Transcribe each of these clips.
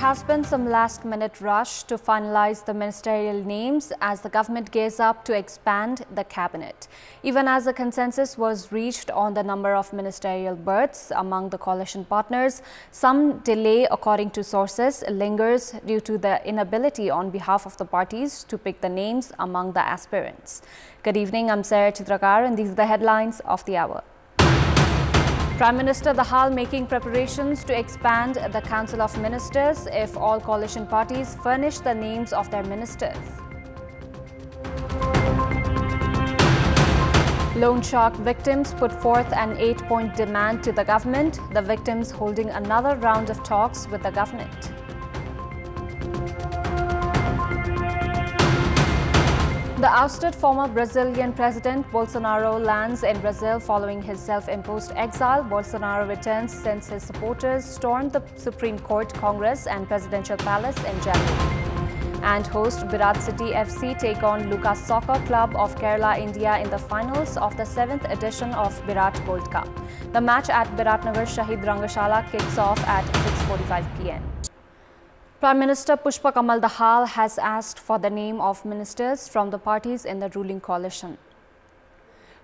has been some last-minute rush to finalize the ministerial names as the government gears up to expand the cabinet. Even as a consensus was reached on the number of ministerial berths among the coalition partners, some delay, according to sources, lingers due to the inability on behalf of the parties to pick the names among the aspirants. Good evening, I'm Sarah Chitrakar and these are the headlines of the hour. Prime Minister Dahal making preparations to expand the Council of Ministers if all coalition parties furnish the names of their ministers. Loan shark victims put forth an 8-point demand to the government, the victims holding another round of talks with the government. The ousted former Brazilian President Bolsonaro lands in Brazil following his self-imposed exile. Bolsonaro returns since his supporters stormed the Supreme Court, Congress and Presidential Palace in January. And host Virat City FC take on Lucas Soccer Club of Kerala, India in the finals of the 7th edition of Virat Gold Cup. The match at Viratnagar Shahid Rangashala kicks off at 6:45 p.m. Prime Minister Pushpa Kamal Dahal has asked for the name of ministers from the parties in the ruling coalition.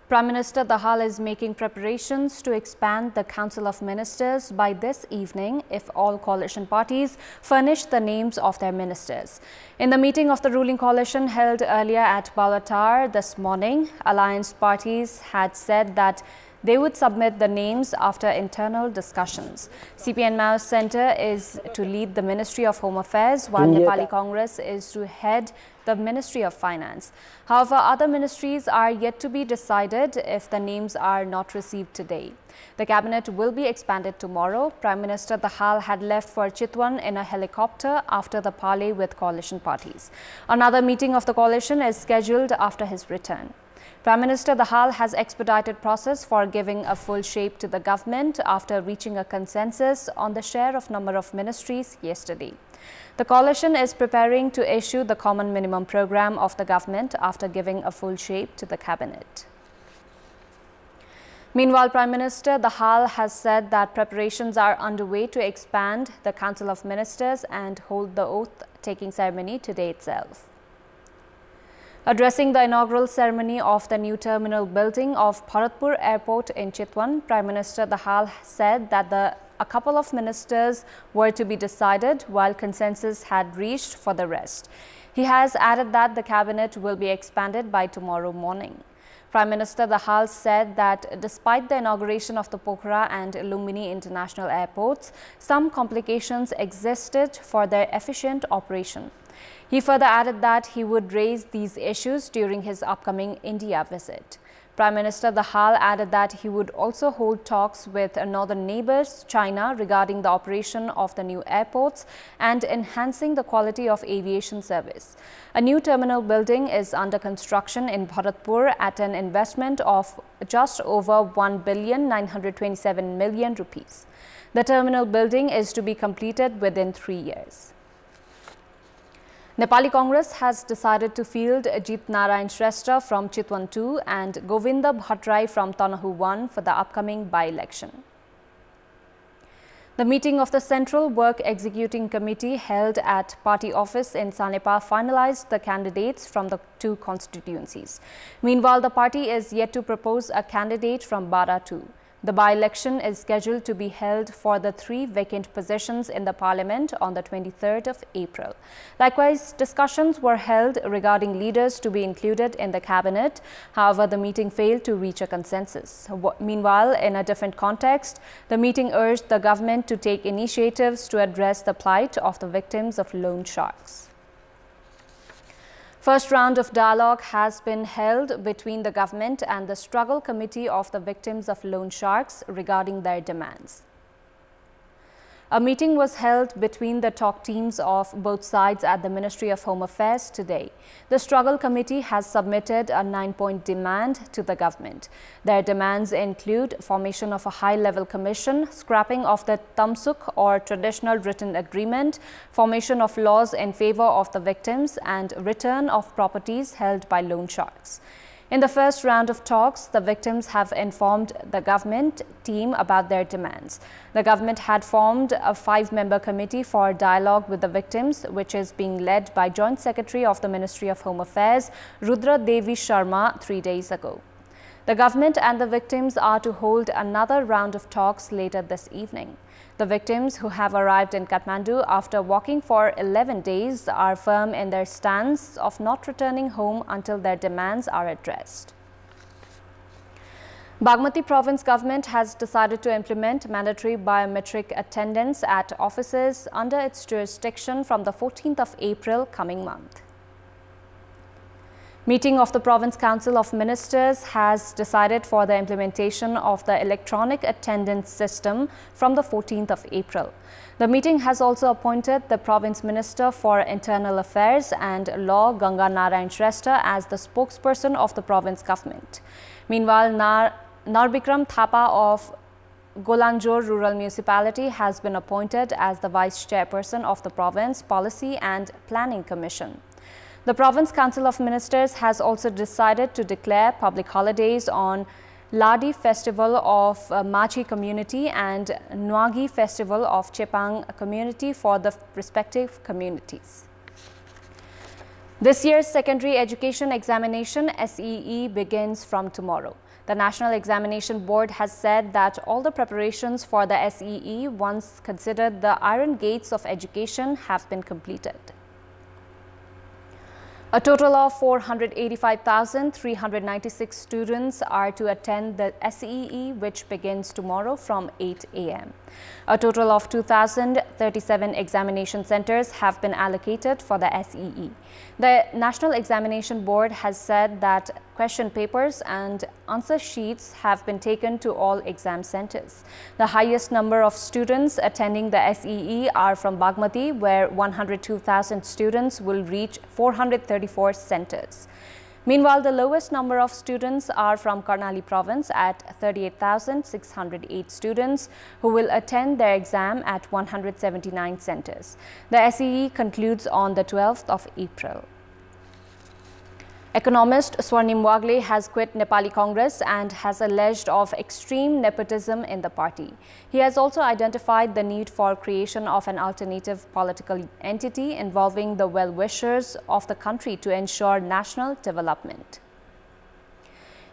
Prime Minister Dahal is making preparations to expand the Council of Ministers by this evening if all coalition parties furnish the names of their ministers. In the meeting of the ruling coalition held earlier at Balatar this morning, alliance parties had said that they would submit the names after internal discussions. CPN Mao's Centre is to lead the Ministry of Home Affairs, while Nepali Congress is to head the Ministry of Finance. However, other ministries are yet to be decided if the names are not received today. The cabinet will be expanded tomorrow. Prime Minister Dahal had left for Chitwan in a helicopter after the parley with coalition parties. Another meeting of the coalition is scheduled after his return. Prime Minister Dahal has expedited process for giving a full shape to the government after reaching a consensus on the share of number of ministries yesterday. The coalition is preparing to issue the common minimum program of the government after giving a full shape to the cabinet. Meanwhile, Prime Minister Dahal has said that preparations are underway to expand the Council of Ministers and hold the oath-taking ceremony today itself. Addressing the inaugural ceremony of the new terminal building of Bharatpur Airport in Chitwan, Prime Minister Dahal said that a couple of ministers were to be decided while consensus had reached for the rest. He has added that the cabinet will be expanded by tomorrow morning. Prime Minister Dahal said that despite the inauguration of the Pokhara and Lumbini international airports, some complications existed for their efficient operation. He further added that he would raise these issues during his upcoming India visit. Prime Minister Dahal added that he would also hold talks with northern neighbours, China, regarding the operation of the new airports and enhancing the quality of aviation service. A new terminal building is under construction in Bharatpur at an investment of just over 1,927 million rupees. The terminal building is to be completed within 3 years. Nepali Congress has decided to field Jeet Narayan Shrestha from Chitwan 2 and Govinda Bhattrai from Tanahu 1 for the upcoming by-election. The meeting of the Central Work Executing Committee held at party office in Sanepa finalized the candidates from the two constituencies. Meanwhile, the party is yet to propose a candidate from Bara 2. The by-election is scheduled to be held for the 3 vacant positions in the parliament on the 23rd of April. Likewise, discussions were held regarding leaders to be included in the cabinet. However, the meeting failed to reach a consensus. Meanwhile, in a different context, the meeting urged the government to take initiatives to address the plight of the victims of loan sharks. First round of dialogue has been held between the government and the struggle committee of the victims of loan sharks regarding their demands. A meeting was held between the talk teams of both sides at the Ministry of Home Affairs today. The struggle committee has submitted a 9-point demand to the government. Their demands include formation of a high-level commission, scrapping of the Tamsuk or traditional written agreement, formation of laws in favor of the victims, and return of properties held by loan sharks. In the first round of talks, the victims have informed the government team about their demands. The government had formed a 5-member committee for dialogue with the victims, which is being led by Joint Secretary of the Ministry of Home Affairs, Rudra Devi Sharma, 3 days ago. The government and the victims are to hold another round of talks later this evening. The victims, who have arrived in Kathmandu after walking for 11 days, are firm in their stance of not returning home until their demands are addressed. Bagmati Province government has decided to implement mandatory biometric attendance at offices under its jurisdiction from the 14th of April coming month. Meeting of the Province Council of Ministers has decided for the implementation of the electronic attendance system from the 14th of April. The meeting has also appointed the Province Minister for Internal Affairs and Law, Ganga Narayan Shrestha, as the spokesperson of the province government. Meanwhile, Narbikram Thapa of Golanjor Rural Municipality has been appointed as the Vice Chairperson of the Province Policy and Planning Commission. The Province Council of Ministers has also decided to declare public holidays on Ladi Festival of Machi Community and Nwagi Festival of Chepang Community for the respective communities. This year's secondary education examination SEE begins from tomorrow. The National Examination Board has said that all the preparations for the SEE, once considered the iron gates of education, have been completed. A total of 485,396 students are to attend the SEE, which begins tomorrow from 8 a.m. A total of 2,037 examination centers have been allocated for the SEE. The National Examination Board has said that question papers and answer sheets have been taken to all exam centers. The highest number of students attending the SEE are from Bagmati, where 102,000 students will reach 434 centers. Meanwhile, the lowest number of students are from Karnali province at 38,608 students who will attend their exam at 179 centers. The SEE concludes on the 12th of April. Economist Swarnim Wagle has quit Nepali Congress and has alleged of extreme nepotism in the party. He has also identified the need for creation of an alternative political entity involving the well-wishers of the country to ensure national development.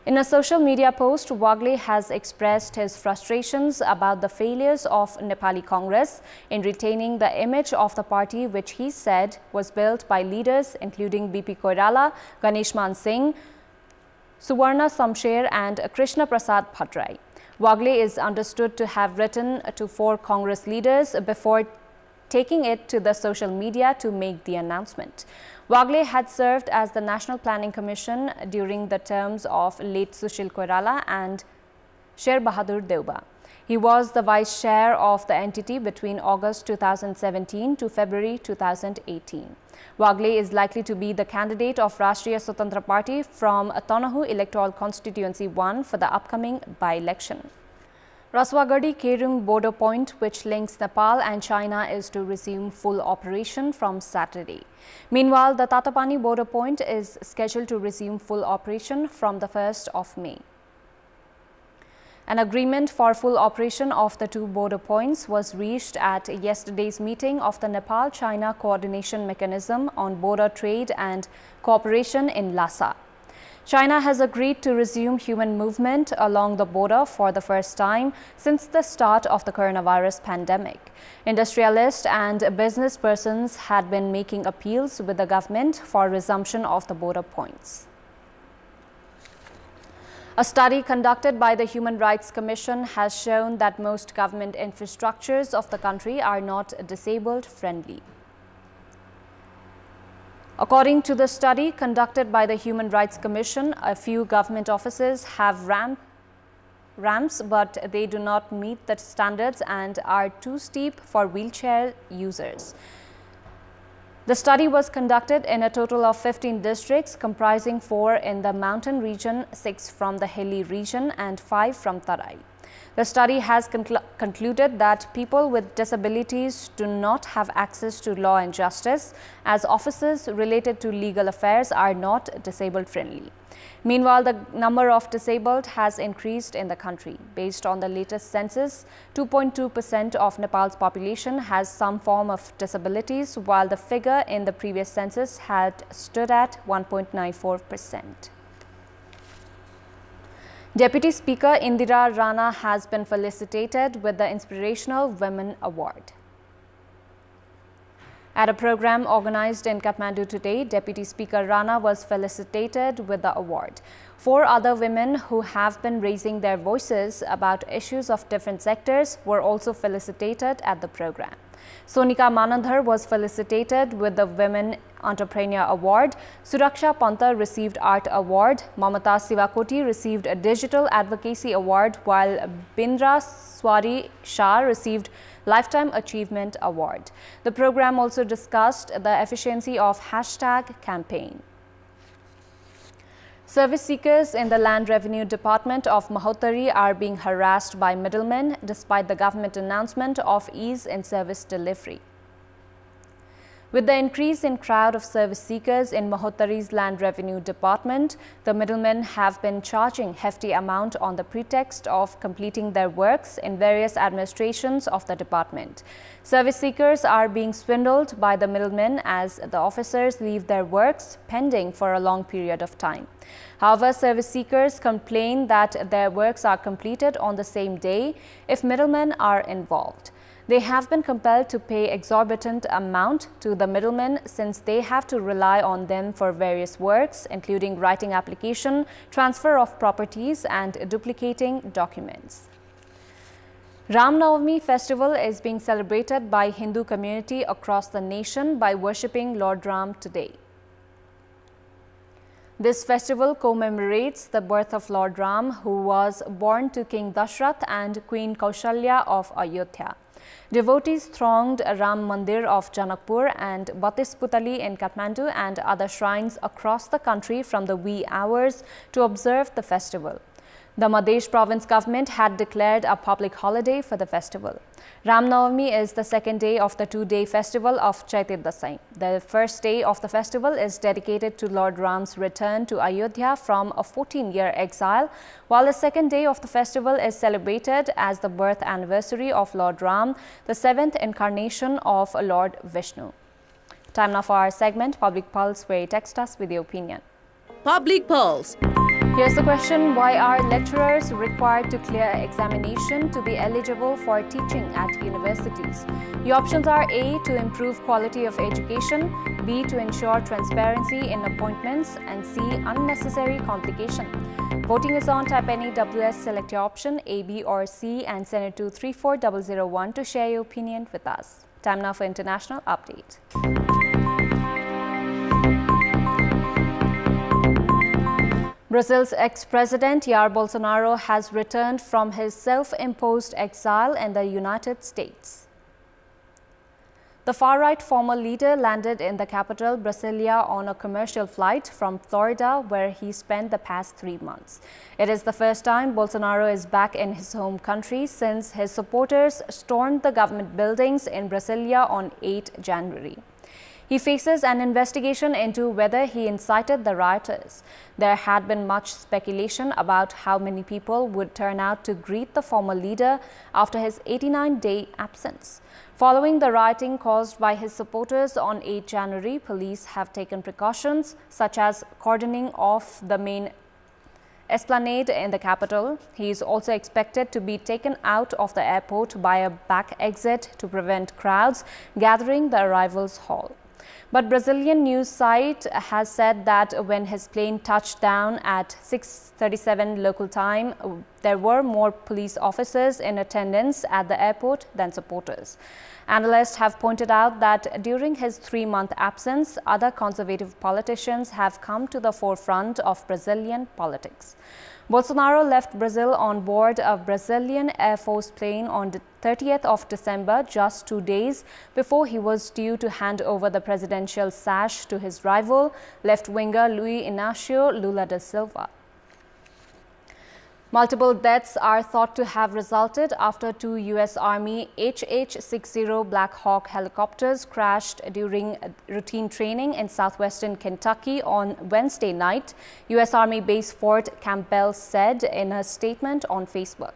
In a social media post, Wagle has expressed his frustrations about the failures of Nepali Congress in retaining the image of the party, which he said was built by leaders including BP Koirala, Ganesh Man Singh, Suvarna Samsher and Krishna Prasad Bhattrai. Wagle is understood to have written to 4 Congress leaders before taking it to the social media to make the announcement. Wagle had served as the National Planning Commission during the terms of late Sushil Koirala and Sher Bahadur Deuba. He was the vice chair of the entity between August 2017 to February 2018. Wagle is likely to be the candidate of Rashtriya Swatantra Party from Tanahu Electoral Constituency 1 for the upcoming by-election. Raswagadi Kerung border point, which links Nepal and China, is to resume full operation from Saturday. Meanwhile, the Tatapani border point is scheduled to resume full operation from the 1st of May. An agreement for full operation of the 2 border points was reached at yesterday's meeting of the Nepal-China Coordination Mechanism on Border Trade and Cooperation in Lhasa. China has agreed to resume human movement along the border for the first time since the start of the coronavirus pandemic. Industrialists and business persons had been making appeals with the government for resumption of the border points. A study conducted by the Human Rights Commission has shown that most government infrastructures of the country are not disabled friendly. According to the study conducted by the Human Rights Commission, a few government offices have ramps, but they do not meet the standards and are too steep for wheelchair users. The study was conducted in a total of 15 districts, comprising 4 in the mountain region, 6 from the hilly region and 5 from Tarai. The study has concluded that people with disabilities do not have access to law and justice, as offices related to legal affairs are not disabled friendly. Meanwhile, the number of disabled has increased in the country. Based on the latest census, 2.2% of Nepal's population has some form of disabilities, while the figure in the previous census had stood at 1.94%. Deputy Speaker Indira Rana has been felicitated with the Inspirational Women Award. At a program organized in Kathmandu today, Deputy Speaker Rana was felicitated with the award. 4 other women who have been raising their voices about issues of different sectors were also felicitated at the program. Sonika Manandhar was felicitated with the Women Entrepreneur Award. Suraksha Panta received Art Award. Mamata Sivakoti received a Digital Advocacy Award, while Bindra Swari Shah received Lifetime Achievement Award. The program also discussed the efficiency of hashtag campaign. Service seekers in the Land Revenue Department of Mahottari are being harassed by middlemen despite the government announcement of ease in service delivery. With the increase in crowd of service seekers in Mahottari's Land Revenue Department, the middlemen have been charging hefty amount on the pretext of completing their works in various administrations of the department. Service seekers are being swindled by the middlemen as the officers leave their works pending for a long period of time. However, service seekers complain that their works are completed on the same day if middlemen are involved. They have been compelled to pay exorbitant amount to the middlemen since they have to rely on them for various works, including writing application, transfer of properties and duplicating documents. Ram Navami festival is being celebrated by Hindu community across the nation by worshipping Lord Ram today. This festival commemorates the birth of Lord Ram, who was born to King Dashrath and Queen Kaushalya of Ayodhya. Devotees thronged Ram Mandir of Janakpur and Batisputali in Kathmandu and other shrines across the country from the wee hours to observe the festival. The Madhya province government had declared a public holiday for the festival. Ram Navami is the second day of the 2-day festival of Chaitya Dasai. The first day of the festival is dedicated to Lord Ram's return to Ayodhya from a 14-year exile, while the second day of the festival is celebrated as the birth anniversary of Lord Ram, the 7th incarnation of Lord Vishnu. Time now for our segment, Public Pulse, where you text us with your opinion. Public Pulse. Here's the question: why are lecturers required to clear examination to be eligible for teaching at universities? The options are A, to improve quality of education, B, to ensure transparency in appointments, and C, unnecessary complication. Voting is on. Type any WS, select your option A, B or C and send it to 34001 to share your opinion with us. Time now for international update. Brazil's ex-president Jair Bolsonaro has returned from his self-imposed exile in the United States. The far-right former leader landed in the capital, Brasilia, on a commercial flight from Florida, where he spent the past 3 months. It is the first time Bolsonaro is back in his home country since his supporters stormed the government buildings in Brasilia on 8 January. He faces an investigation into whether he incited the rioters. There had been much speculation about how many people would turn out to greet the former leader after his 89-day absence. Following the rioting caused by his supporters on 8 January, police have taken precautions such as cordoning off the main esplanade in the capital. He is also expected to be taken out of the airport by a back exit to prevent crowds gathering the arrivals hall. But Brazilian news site has said that when his plane touched down at 6:37 local time, there were more police officers in attendance at the airport than supporters. Analysts have pointed out that during his 3-month absence, other conservative politicians have come to the forefront of Brazilian politics. Bolsonaro left Brazil on board a Brazilian Air Force plane on the 30th of December, just 2 days before he was due to hand over the presidential sash to his rival, left-winger Luiz Inácio Lula da Silva. Multiple deaths are thought to have resulted after two U.S. Army HH-60 Black Hawk helicopters crashed during routine training in southwestern Kentucky on Wednesday night, U.S. Army Base Fort Campbell said in a statement on Facebook.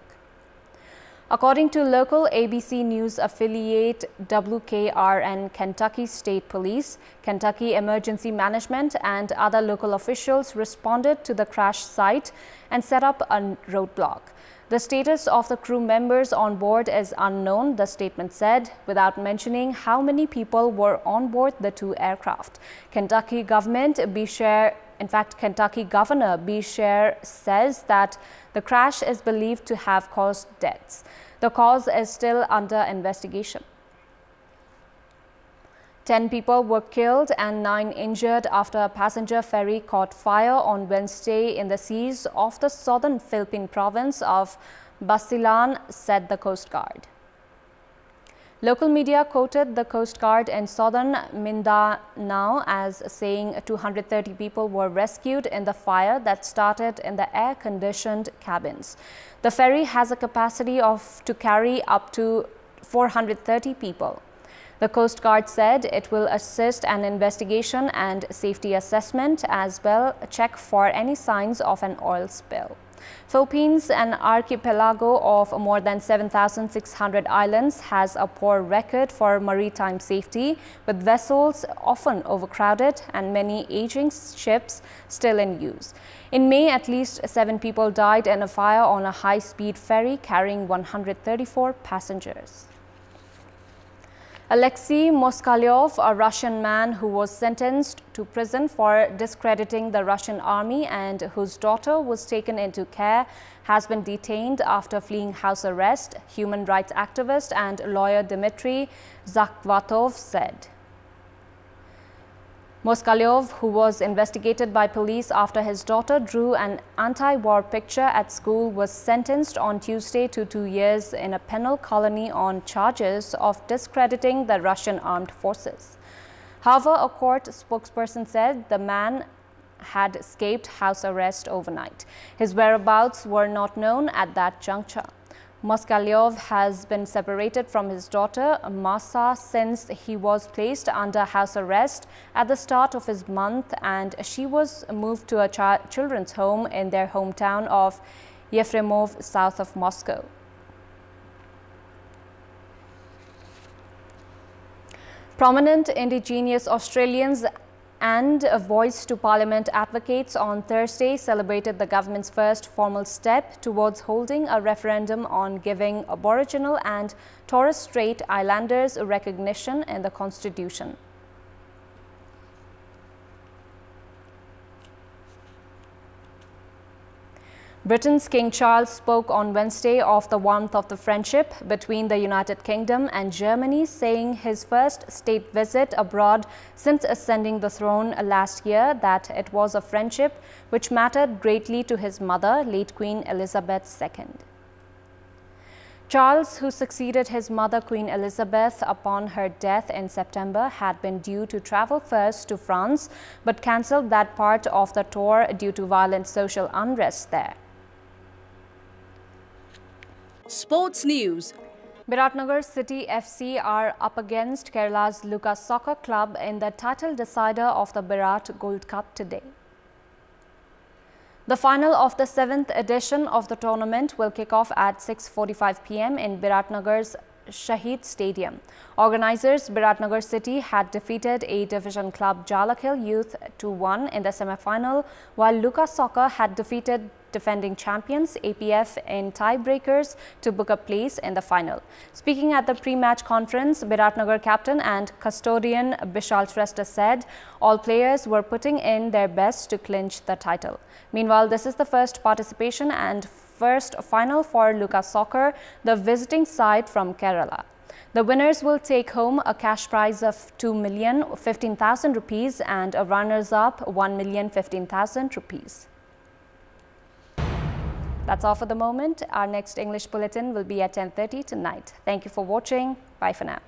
According to local ABC News affiliate WKRN Kentucky State Police, Kentucky Emergency Management and other local officials responded to the crash site and set up a roadblock. The status of the crew members on board is unknown, the statement said, without mentioning how many people were on board the two aircraft. Kentucky Governor B. Scher says that the crash is believed to have caused deaths. The cause is still under investigation. 10 people were killed and 9 injured after a passenger ferry caught fire on Wednesday in the seas off the southern Philippine province of Basilan, said the Coast Guard. Local media quoted the Coast Guard in southern Mindanao as saying 230 people were rescued in the fire that started in the air-conditioned cabins. The ferry has a capacity to carry up to 430 people. The Coast Guard said it will assist an investigation and safety assessment as well check for any signs of an oil spill. Philippines, an archipelago of more than 7,600 islands, has a poor record for maritime safety, with vessels often overcrowded and many aging ships still in use. In May, at least 7 people died in a fire on a high-speed ferry carrying 134 passengers. Alexei Moskalyov, a Russian man who was sentenced to prison for discrediting the Russian army and whose daughter was taken into care, has been detained after fleeing house arrest, human rights activist and lawyer Dmitry Zakhvatov said. Moskalyov, who was investigated by police after his daughter drew an anti-war picture at school, was sentenced on Tuesday to 2 years in a penal colony on charges of discrediting the Russian armed forces. However, a court spokesperson said the man had escaped house arrest overnight. His whereabouts were not known at that juncture. Moskalyov has been separated from his daughter, Masa, since he was placed under house arrest at the start of his month, and she was moved to a children's home in their hometown of Yefremov, south of Moscow. Prominent indigenous Australians and a Voice to Parliament advocates on Thursday celebrated the government's first formal step towards holding a referendum on giving Aboriginal and Torres Strait Islanders recognition in the Constitution. Britain's King Charles spoke on Wednesday of the warmth of the friendship between the United Kingdom and Germany, saying his first state visit abroad since ascending the throne last year that it was a friendship which mattered greatly to his mother, late Queen Elizabeth II. Charles, who succeeded his mother Queen Elizabeth upon her death in September, had been due to travel first to France but cancelled that part of the tour due to violent social unrest there. Sports News. Biratnagar City FC are up against Kerala's Lucas Soccer Club in the title decider of the Birat Gold Cup today. The final of the 7th edition of the tournament will kick off at 6:45 p.m. in Biratnagar's Shahid Stadium. Organizers Biratnagar City had defeated A Division club Jalakil Youth 2-1 in the semi-final, while Lucas Soccer had defeated defending champions APF in tiebreakers to book a place in the final. Speaking at the pre-match conference, Biratnagar captain and custodian Bishal Shrestha said all players were putting in their best to clinch the title. Meanwhile, this is the first participation and first final for Lucas Soccer, the visiting side from Kerala. The winners will take home a cash prize of 2,015,000 rupees and a runners-up 1,015,000 rupees. That's all for the moment. Our next English bulletin will be at 10:30 tonight. Thank you for watching. Bye for now.